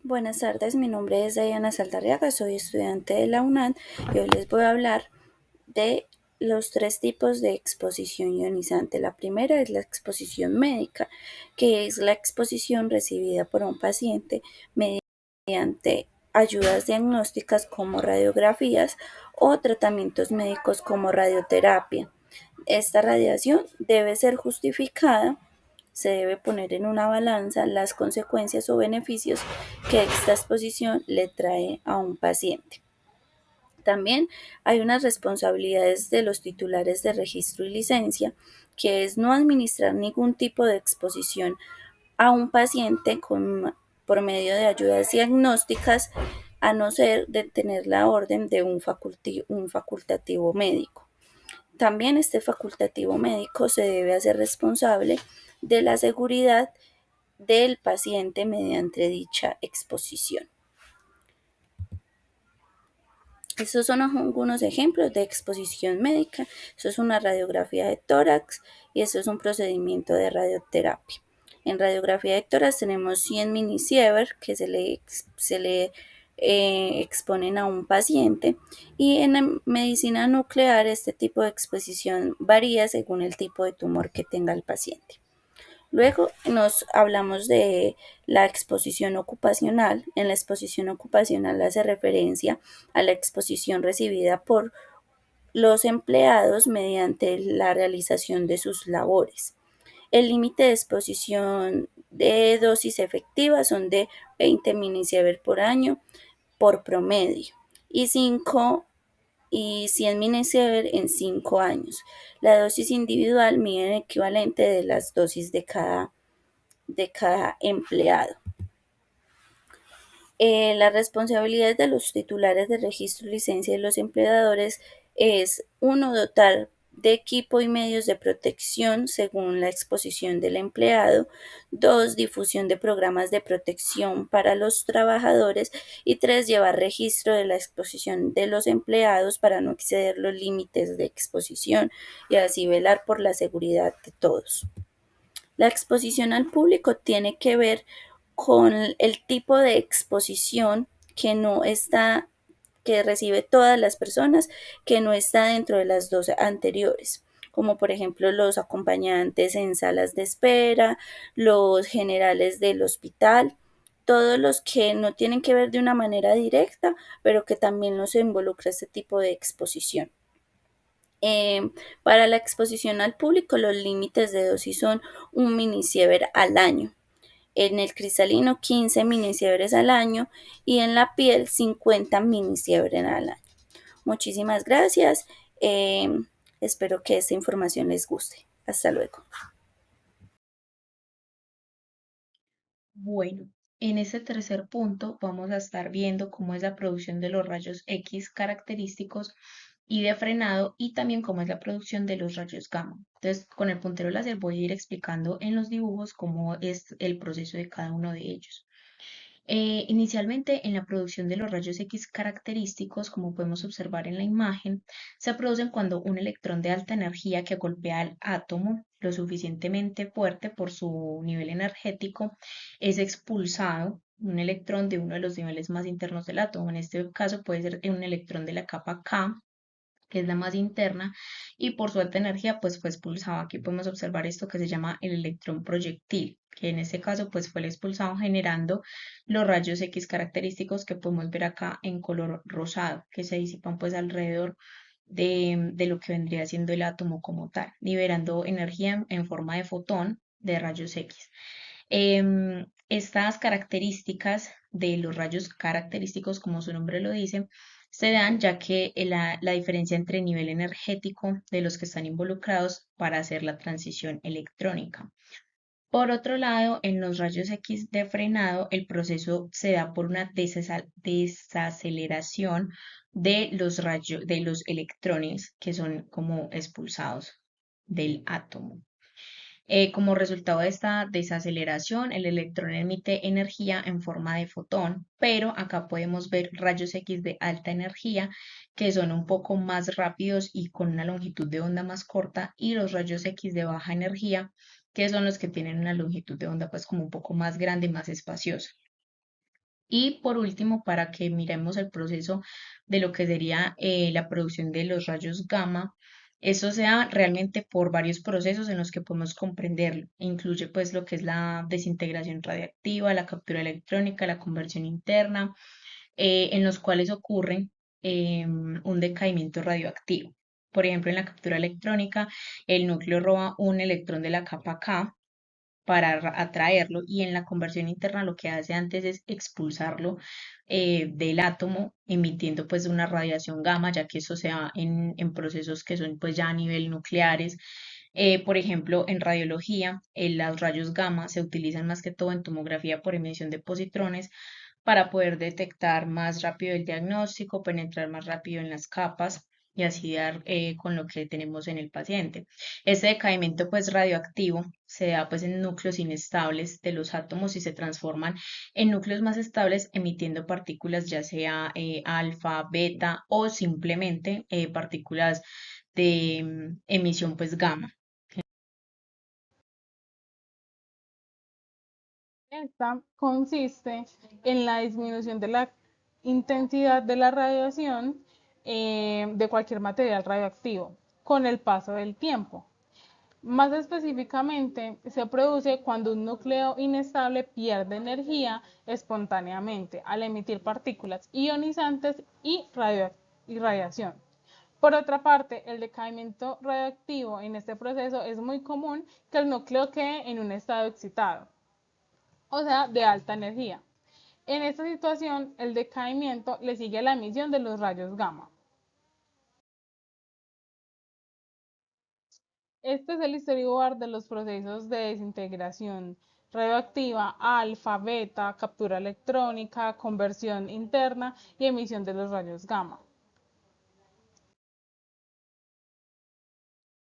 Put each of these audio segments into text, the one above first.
Buenas tardes, mi nombre es Diana Saldarriaga, soy estudiante de la UNAM y hoy les voy a hablar de los tres tipos de exposición ionizante. La primera es la exposición médica, que es la exposición recibida por un paciente mediante ayudas diagnósticas como radiografías o tratamientos médicos como radioterapia. Esta radiación debe ser justificada. Se debe poner en una balanza las consecuencias o beneficios que esta exposición le trae a un paciente. También hay unas responsabilidades de los titulares de registro y licencia, que es no administrar ningún tipo de exposición a un paciente por medio de ayudas diagnósticas, a no ser de tener la orden de un facultativo médico. También este facultativo médico se debe hacer responsable de la seguridad del paciente mediante dicha exposición. Estos son algunos ejemplos de exposición médica. Esto es una radiografía de tórax y esto es un procedimiento de radioterapia. En radiografía de tórax tenemos 100 minisieverts que se le exponen a un paciente, y en la medicina nuclear este tipo de exposición varía según el tipo de tumor que tenga el paciente. Luego nos hablamos de la exposición ocupacional. En la exposición ocupacional hace referencia a la exposición recibida por los empleados mediante la realización de sus labores. El límite de exposición de dosis efectiva son de 20 minisieverts por año por promedio y 100 minisieverts en 5 años. La dosis individual mide el equivalente de las dosis de cada empleado. Las responsabilidades de los titulares de registro, licencia y los empleadores es: uno, dotar de equipo y medios de protección según la exposición del empleado; dos, difusión de programas de protección para los trabajadores; y tres, llevar registro de la exposición de los empleados para no exceder los límites de exposición y así velar por la seguridad de todos. La exposición al público tiene que ver con el tipo de exposición que no está, que recibe todas las personas, que no está dentro de las dos anteriores, como por ejemplo los acompañantes en salas de espera, los generales del hospital, todos los que no tienen que ver de una manera directa, pero que también nos involucra este tipo de exposición. Para la exposición al público, los límites de dosis son un minisievert al año. En el cristalino, 15 minisievres al año, y en la piel, 50 minisievres al año. Muchísimas gracias. Espero que esta información les guste. Hasta luego. Bueno, en este tercer punto vamos a estar viendo cómo es la producción de los rayos X característicos y de frenado, y también cómo es la producción de los rayos gamma. Entonces, con el puntero láser voy a ir explicando en los dibujos cómo es el proceso de cada uno de ellos. Inicialmente, en la producción de los rayos X característicos, como podemos observar en la imagen, se producen cuando un electrón de alta energía que golpea al átomo lo suficientemente fuerte por su nivel energético es expulsado. Un electrón de uno de los niveles más internos del átomo, en este caso puede ser un electrón de la capa K, que es la más interna, y por su alta energía pues fue expulsado. Aquí podemos observar esto que se llama el electrón proyectil, que en este caso pues fue el expulsado generando los rayos X característicos que podemos ver acá en color rosado, que se disipan pues alrededor de lo que vendría siendo el átomo como tal, liberando energía en forma de fotón de rayos X. Estas características de los rayos característicos, como su nombre lo dice, se dan ya que la diferencia entre nivel energético de los que están involucrados para hacer la transición electrónica. Por otro lado, en los rayos X de frenado, el proceso se da por una desaceleración de de los electrones que son como expulsados del átomo. Como resultado de esta desaceleración, el electrón emite energía en forma de fotón, pero acá podemos ver rayos X de alta energía que son un poco más rápidos y con una longitud de onda más corta, y los rayos X de baja energía, que son los que tienen una longitud de onda pues como un poco más grande y más espaciosa. Y por último, para que miremos el proceso de lo que sería la producción de los rayos gamma, eso sea realmente por varios procesos en los que podemos comprenderlo. Incluye pues lo que es la desintegración radiactiva, la captura electrónica, la conversión interna, en los cuales ocurre un decaimiento radioactivo. Por ejemplo, en la captura electrónica, el núcleo roba un electrón de la capa K para atraerlo, y en la conversión interna lo que hace antes es expulsarlo del átomo, emitiendo pues una radiación gamma, ya que eso se da en procesos que son pues ya a nivel nucleares. Por ejemplo, en radiología, los rayos gamma se utilizan más que todo en tomografía por emisión de positrones para poder detectar más rápido el diagnóstico, penetrar más rápido en las capas y así dar con lo que tenemos en el paciente. Este decaimiento pues radioactivo se da pues en núcleos inestables de los átomos y se transforman en núcleos más estables, emitiendo partículas ya sea alfa, beta o simplemente partículas de emisión pues gamma. Esta consiste en la disminución de la intensidad de la radiación de cualquier material radioactivo con el paso del tiempo. Más específicamente, se produce cuando un núcleo inestable pierde energía espontáneamente al emitir partículas ionizantes y radiación. Por otra parte, el decaimiento radioactivo en este proceso es muy común que el núcleo quede en un estado excitado, o sea, de alta energía. En esta situación, el decaimiento le sigue a la emisión de los rayos gamma. Este es el storyboard de los procesos de desintegración radioactiva, alfa, beta, captura electrónica, conversión interna y emisión de los rayos gamma.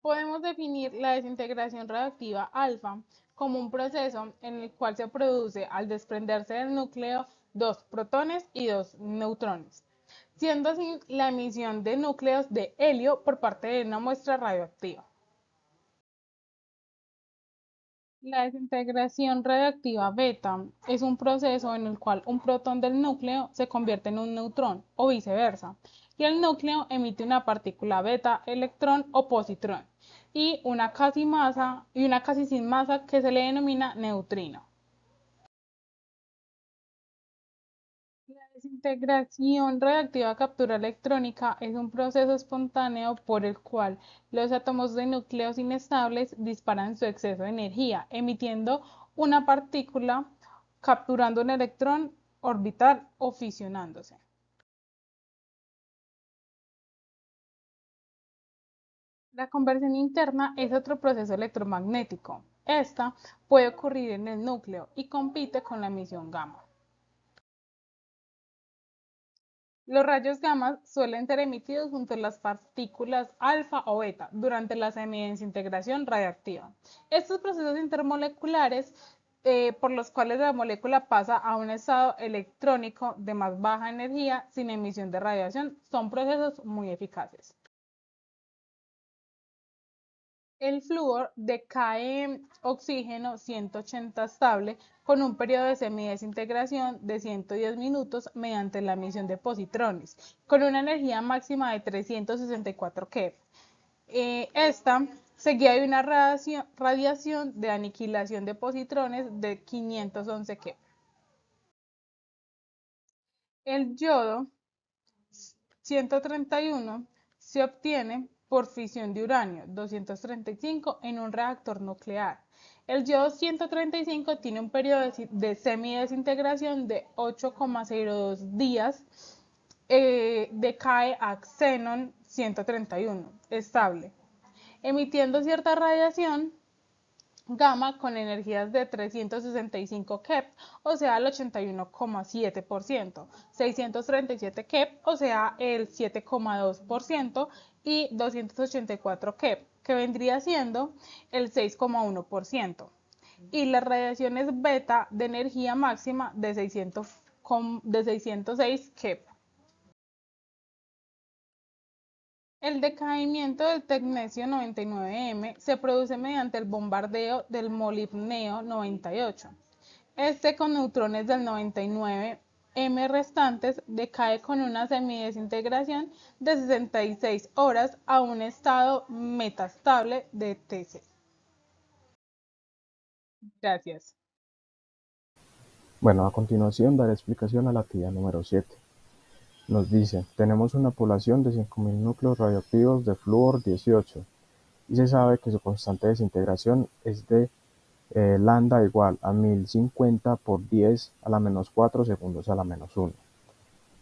Podemos definir la desintegración radioactiva alfa como un proceso en el cual se produce al desprenderse del núcleo dos protones y dos neutrones, siendo así la emisión de núcleos de helio por parte de una muestra radioactiva. La desintegración radiactiva beta es un proceso en el cual un protón del núcleo se convierte en un neutrón o viceversa, y el núcleo emite una partícula beta, electrón o positrón, y una casi sin masa que se le denomina neutrino. La desintegración reactiva captura electrónica es un proceso espontáneo por el cual los átomos de núcleos inestables disparan su exceso de energía, emitiendo una partícula, capturando un electrón orbital o fisionándose. La conversión interna es otro proceso electromagnético. Esta puede ocurrir en el núcleo y compite con la emisión gamma. Los rayos gamma suelen ser emitidos junto a las partículas alfa o beta durante la semidesintegración radiactiva. Estos procesos intermoleculares por los cuales la molécula pasa a un estado electrónico de más baja energía sin emisión de radiación son procesos muy eficaces. El flúor decae en oxígeno 180 estable con un periodo de semidesintegración de 110 minutos mediante la emisión de positrones, con una energía máxima de 364 keV. Esta seguida de una radiación de aniquilación de positrones de 511 keV. El yodo 131 se obtiene por fisión de uranio 235 en un reactor nuclear. El yodo 135 tiene un periodo de semidesintegración de 8,02 días. Decae a xenón 131, estable, emitiendo cierta radiación gamma con energías de 365 keV, o sea el 81,7%, 637 keV, o sea el 7,2%, y 284 keV, que vendría siendo el 6,1%. Y las radiaciones beta de energía máxima de 606 keV. El decaimiento del tecnecio 99M se produce mediante el bombardeo del molibdeno 98. Este con neutrones del 99 M restantes decae con una semidesintegración de 66 horas a un estado metastable de TC. Gracias. Bueno, a continuación daré explicación a la actividad número 7. Nos dice, tenemos una población de 5.000 núcleos radioactivos de flúor 18 y se sabe que su constante de desintegración es de lambda igual a 1050 por 10 a la menos 4 segundos a la menos 1.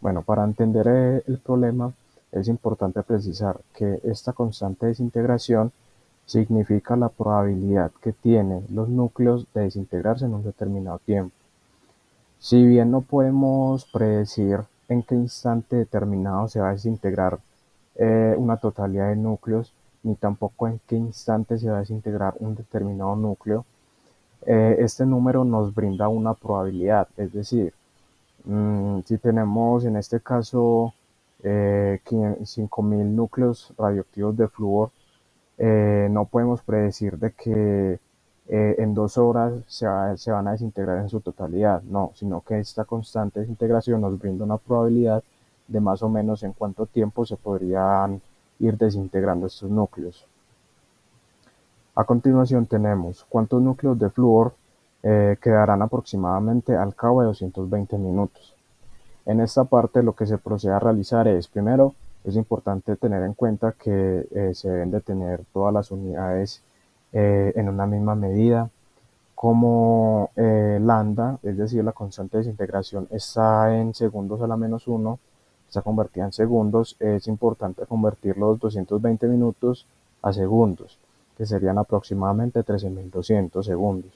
Bueno, para entender el problema es importante precisar que esta constante de desintegración significa la probabilidad que tienen los núcleos de desintegrarse en un determinado tiempo. Si bien no podemos predecir en qué instante determinado se va a desintegrar una totalidad de núcleos, ni tampoco en qué instante se va a desintegrar un determinado núcleo, este número nos brinda una probabilidad, es decir, si tenemos en este caso 5.000 núcleos radioactivos de flúor, no podemos predecir de que en 2 horas se van a desintegrar en su totalidad, no, sino que esta constante desintegración nos brinda una probabilidad de más o menos en cuánto tiempo se podrían ir desintegrando estos núcleos. A continuación tenemos cuántos núcleos de flúor quedarán aproximadamente al cabo de 220 minutos. En esta parte lo que se procede a realizar es, primero, es importante tener en cuenta que se deben de tener todas las unidades en una misma medida. Como lambda, es decir, la constante de desintegración está en segundos a la menos 1, está convertida en segundos, es importante convertir los 220 minutos a segundos, que serían aproximadamente 13.200 segundos.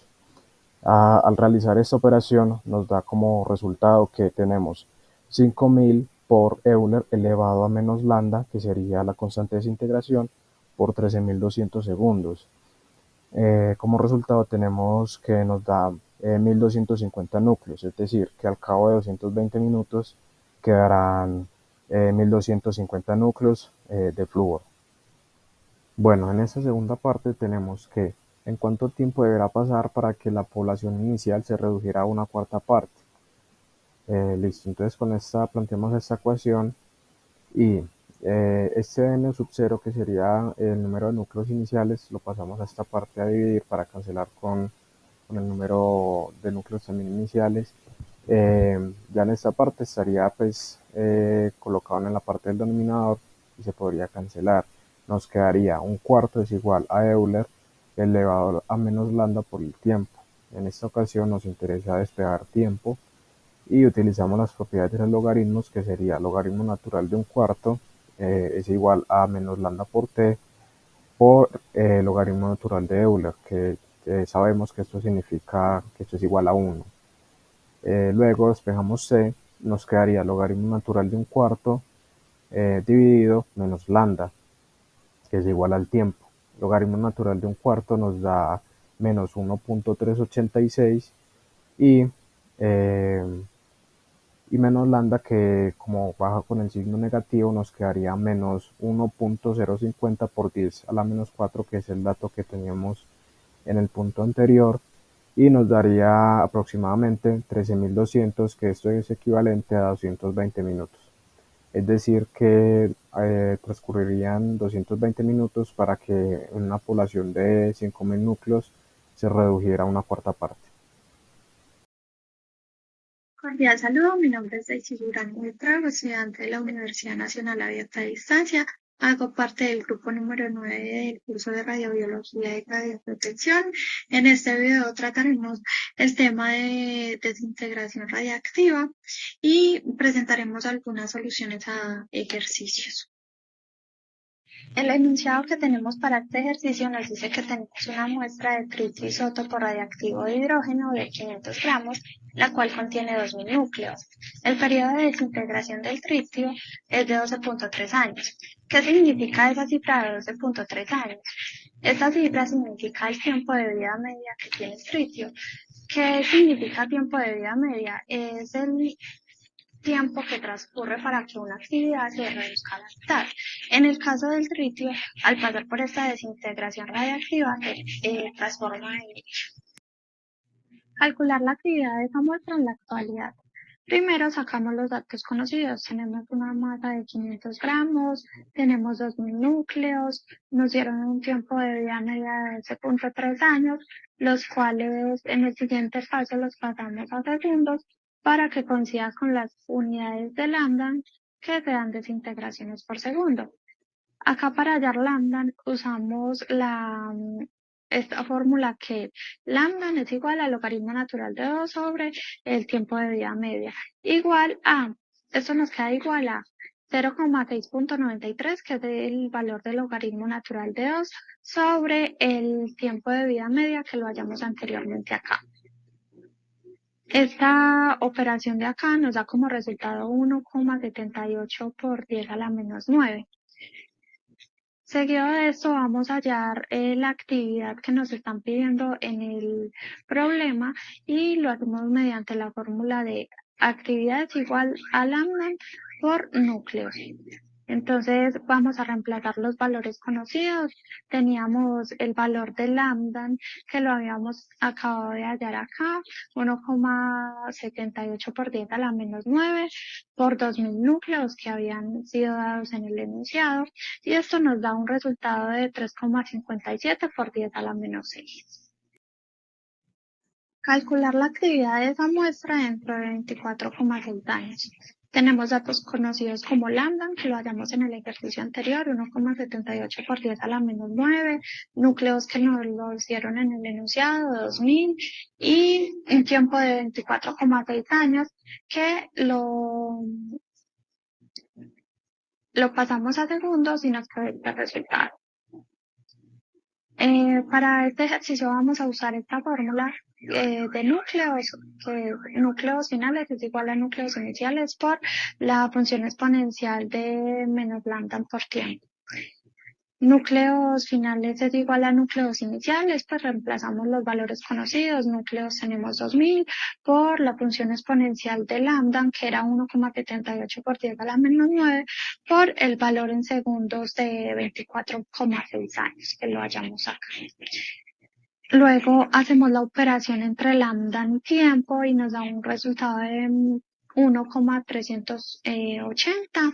Al realizar esta operación nos da como resultado que tenemos 5.000 por Euler elevado a menos lambda, que sería la constante de desintegración, por 13.200 segundos. Como resultado tenemos que nos da 1.250 núcleos, es decir, que al cabo de 220 minutos quedarán 1.250 núcleos de flúor. Bueno, en esta segunda parte tenemos que en cuánto tiempo deberá pasar para que la población inicial se redujera a una cuarta parte. Listo, entonces con esta planteamos esta ecuación y este n sub 0, que sería el número de núcleos iniciales, lo pasamos a esta parte a dividir para cancelar con el número de núcleos también iniciales. Ya en esta parte estaría pues colocado en la parte del denominador y se podría cancelar. Nos quedaría un cuarto es igual a Euler elevado a menos lambda por el tiempo. En esta ocasión nos interesa despejar tiempo y utilizamos las propiedades de los logaritmos, que sería logaritmo natural de un cuarto es igual a menos lambda por t por logaritmo natural de Euler, que sabemos que esto significa que esto es igual a 1. Luego despejamos c, nos quedaría logaritmo natural de un cuarto dividido menos lambda, que es igual al tiempo. Logaritmo natural de un cuarto nos da menos 1.386 y menos lambda, que como baja con el signo negativo nos quedaría menos 1.050 por 10 a la menos 4, que es el dato que teníamos en el punto anterior, y nos daría aproximadamente 13.200, que esto es equivalente a 220 minutos. Es decir, que transcurrirían 220 minutos para que una población de 5.000 núcleos se redujera a una cuarta parte. Cordial saludo, mi nombre es Daisy Durán Buitrago, estudiante de la Universidad Nacional Abierta a Distancia. Hago parte del grupo número 9 del curso de Radiobiología y Radioprotección. En este video trataremos el tema de desintegración radiactiva y presentaremos algunas soluciones a ejercicios. El enunciado que tenemos para este ejercicio nos dice que tenemos una muestra de tritio isótopo radiactivo de hidrógeno de 500 gramos, la cual contiene 2.000 núcleos. El periodo de desintegración del tritio es de 12.3 años. ¿Qué significa esa cifra de 12.3 años? Esta cifra significa el tiempo de vida media que tiene el tritio. ¿Qué significa tiempo de vida media? Es el tiempo que transcurre para que una actividad se reduzca a la mitad. En el caso del tritio, al pasar por esta desintegración radiactiva, se transforma en litio. Calcular la actividad de esa muestra en la actualidad. Primero sacamos los datos conocidos. Tenemos una masa de 500 gramos, tenemos 2000 núcleos, nos dieron un tiempo de vida media de 12.3 años, los cuales en el siguiente paso los pasamos a segundos para que coincida con las unidades de lambda que se dan desintegraciones por segundo. Acá para hallar lambda usamos esta fórmula que lambda es igual al logaritmo natural de 2 sobre el tiempo de vida media. Esto nos queda igual a 0,6.93, que es el valor del logaritmo natural de 2 sobre el tiempo de vida media que lo hallamos anteriormente acá. Esta operación de acá nos da como resultado 1,78 por 10 a la menos 9. Seguido de esto vamos a hallar la actividad que nos están pidiendo en el problema y lo hacemos mediante la fórmula de actividad es igual a lambda por núcleo. Entonces vamos a reemplazar los valores conocidos. Teníamos el valor de lambda que lo habíamos acabado de hallar acá, 1,78 por 10 a la menos 9 por 2000 núcleos que habían sido dados en el enunciado, y esto nos da un resultado de 3,57 por 10 a la menos 6. Calcular la actividad de esa muestra dentro de 24,6 años. Tenemos datos conocidos como lambda, que lo hallamos en el ejercicio anterior, 1,78 por 10 a la menos 9, núcleos que nos los dieron en el enunciado, 2000, y un tiempo de 24,6 años que lo pasamos a segundos y nos queda este resultado. Para este ejercicio vamos a usar esta fórmula de núcleos, que núcleos finales es igual a núcleos iniciales por la función exponencial de menos lambda por tiempo. Núcleos finales es igual a núcleos iniciales, pues reemplazamos los valores conocidos. Núcleos tenemos 2000 por la función exponencial de lambda, que era 1,78 por 10 a la menos 9, por el valor en segundos de 24,6 años, que lo hallamos acá. Luego hacemos la operación entre lambda y tiempo y nos da un resultado de 1,380.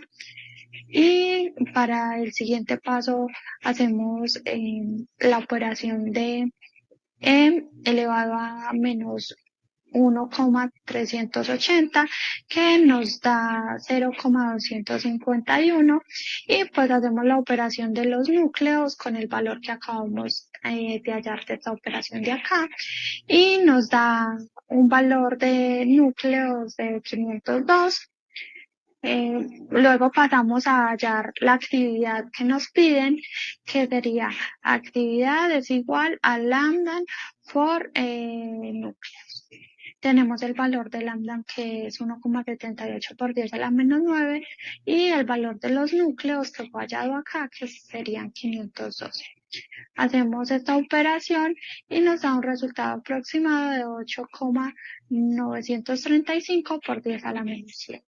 Y para el siguiente paso hacemos la operación de elevado a menos 1,380, que nos da 0,251, y pues hacemos la operación de los núcleos con el valor que acabamos de hallar de esta operación de acá, y nos da un valor de núcleos de 502. Luego pasamos a hallar la actividad que nos piden, que sería actividad es igual a lambda por núcleos. Tenemos el valor de lambda, que es 1,78 por 10 a la menos 9, y el valor de los núcleos que fue hallado acá, que serían 512. Hacemos esta operación y nos da un resultado aproximado de 8,935 por 10 a la menos 7.